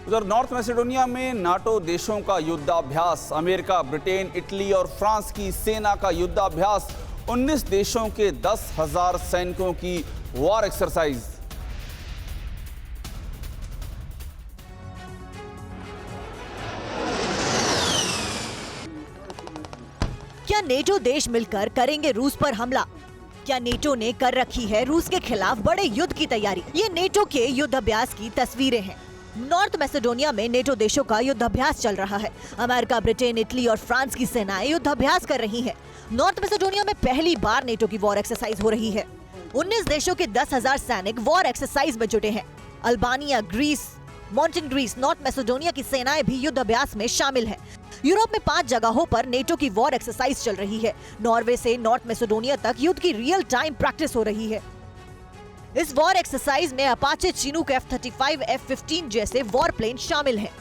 उधर North Macedonia में NATO देशों का युद्धाभ्यास, अमेरिका, ब्रिटेन, इटली और फ्रांस की सेना का युद्धाभ्यास, 19 देशों के 10,000 सैनिकों की वॉर एक्सरसाइज। क्या नेटो देश मिलकर करेंगे रूस पर हमला? क्या नेटो ने कर रखी है रूस के खिलाफ बड़े युद्ध की तैयारी? ये नेटो के युद्धाभ्यास की तस्वीरें हैं। नॉर्थ मैसेडोनिया में नेटो देशों का युद्धाभ्यास चल रहा है। अमेरिका, ब्रिटेन, इटली और फ्रांस की सेनाएं युद्धाभ्यास कर रही हैं। नॉर्थ मैसेडोनिया में पहली बार नेटो की वॉर एक्सरसाइज हो रही है। 19 देशों के 10,000 सैनिक वॉर एक्सरसाइज में जुटे हैं। Albania, Greece, Montenegro, North Macedonia की सेनाएं भी युद्धाभ्यास में शामिल हैं। यूरोप में 5 जगहों पर नेटो की वॉर एक्सरसाइज चल रही है। नॉर्वे से नॉर्थ मैसेडोनिया तक युद्ध की रियल टाइम प्रैक्टिस हो रही है। इस वॉर एक्सरसाइज में अपाचे, चिनूक, F-35, F-15 जैसे वॉर प्लेन शामिल हैं।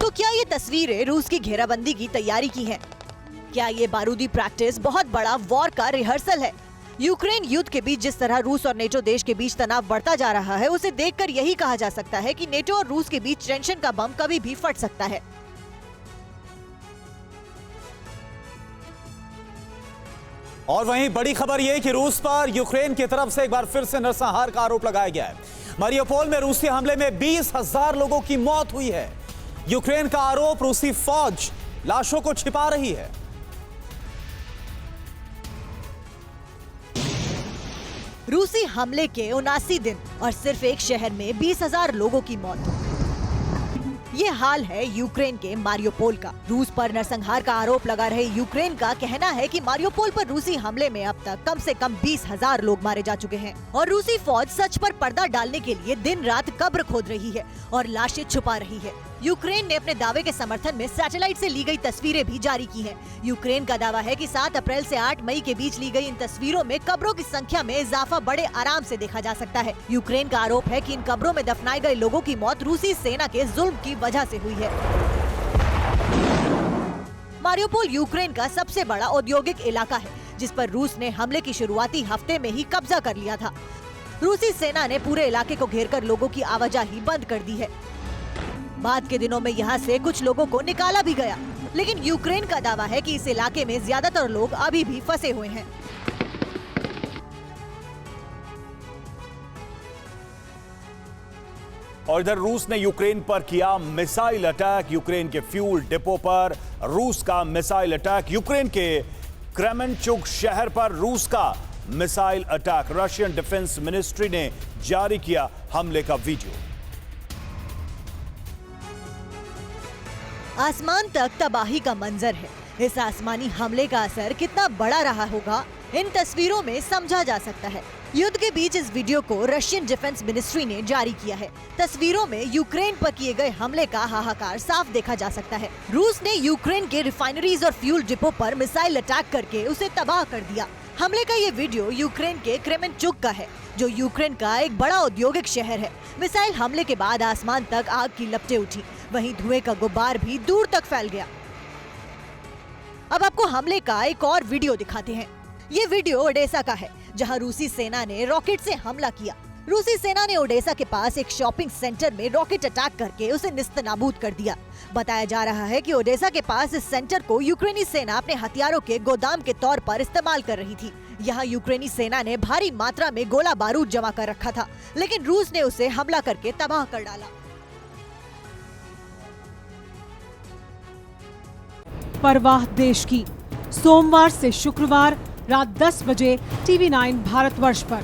तो क्या ये तस्वीरें रूस की घेराबंदी की तैयारी की हैं? क्या ये बारूदी प्रैक्टिस बहुत बड़ा वॉर का रिहर्सल है? यूक्रेन युद्ध के बीच जिस तरह रूस और नेटो देश के बीच तनाव बढ़ता जा रहा है, उसे देखकर यही कहा जा सकता है कि नेटो और रूस के बीच टेंशन का बम कभी भी फट सकता है। और वहीं बड़ी खबर यह कि रूस पर यूक्रेन की तरफ से एक बार फिर से नरसंहार का आरोप लगाया गया है। मारियोपोल में रूसी हमले में 20,000 लोगों की मौत हुई है। यूक्रेन का आरोप, रूसी फौज लाशों को छिपा रही है। रूसी हमले के 79 दिन और सिर्फ एक शहर में 20,000 लोगों की मौत। ये हाल है यूक्रेन के मारियोपोल का। रूस पर नरसंहार का आरोप लगा रहे यूक्रेन का कहना है कि मारियोपोल पर रूसी हमले में अब तक कम से कम 20,000 लोग मारे जा चुके हैं और रूसी फौज सच पर पर्दा डालने के लिए दिन रात कब्र खोद रही है और लाशें छुपा रही है। यूक्रेन ने अपने दावे के समर्थन में सैटेलाइट से ली गई तस्वीरें भी जारी की हैं। यूक्रेन का दावा है कि 7 अप्रैल से 8 मई के बीच ली गई इन तस्वीरों में कब्रों की संख्या में इजाफा बड़े आराम से देखा जा सकता है। यूक्रेन का आरोप है कि इन कब्रों में दफनाए गए लोगों की मौत रूसी सेना के जुल्म की वजह से हुई है। मारियोपोल यूक्रेन का सबसे बड़ा औद्योगिक इलाका है, जिस पर रूस ने हमले की शुरुआती हफ्ते में ही कब्जा कर लिया था। रूसी सेना ने पूरे इलाके को घेरकर लोगों की आवाजाही बंद कर दी है। बाद के दिनों में यहाँ से कुछ लोगों को निकाला भी गया, लेकिन यूक्रेन का दावा है कि इस इलाके में ज्यादातर लोग अभी भी फंसे हुए हैं। और इधर रूस ने यूक्रेन पर किया मिसाइल अटैक। यूक्रेन के फ्यूल डिपो पर रूस का मिसाइल अटैक। यूक्रेन के क्रेमेंचुक शहर पर रूस का missile attack. Russian defence ministry ने जारी किया हमले का वीडियो। आसमान तक तबाही का मंजर है। इस आसमानी हमले का असर कितना बड़ा रहा होगा, इन तस्वीरों में समझा जा सकता है। युद्ध के बीच इस वीडियो को रशियन डिफेंस मिनिस्ट्री ने जारी किया है। तस्वीरों में यूक्रेन पर किए गए हमले का हाहाकार साफ देखा जा सकता है। रूस ने यूक्रेन के रिफाइनरीज और फ्यूल डिपो पर मिसाइल अटैक करके उसे तबाह कर दिया। हमले का ये वीडियो यूक्रेन के क्रेमेंचुक का है, जो यूक्रेन का एक बड़ा औद्योगिक शहर है। मिसाइल हमले के बाद आसमान तक आग की लपटें उठी, वहीं धुएं का गुब्बार भी दूर तक फैल गया। अब आपको हमले का एक और वीडियो दिखाते हैं। ये वीडियो ओडेसा का है, जहां रूसी सेना ने रॉकेट से हमला किया। रूसी सेना ने ओडेसा के पास एक शॉपिंग सेंटर में रॉकेट अटैक करके उसे निस्तनाबूद कर दिया। बताया जा रहा है कि ओडेसा के पास इस सेंटर को यूक्रेनी सेना अपने हथियारों के गोदाम के तौर पर इस्तेमाल कर रही थी। यहाँ यूक्रेनी सेना ने भारी मात्रा में गोला बारूद जमा कर रखा था, लेकिन रूस ने उसे हमला करके तबाह कर डाला। परवाह देश की, सोमवार से शुक्रवार रात 10 बजे TV9 भारतवर्ष पर।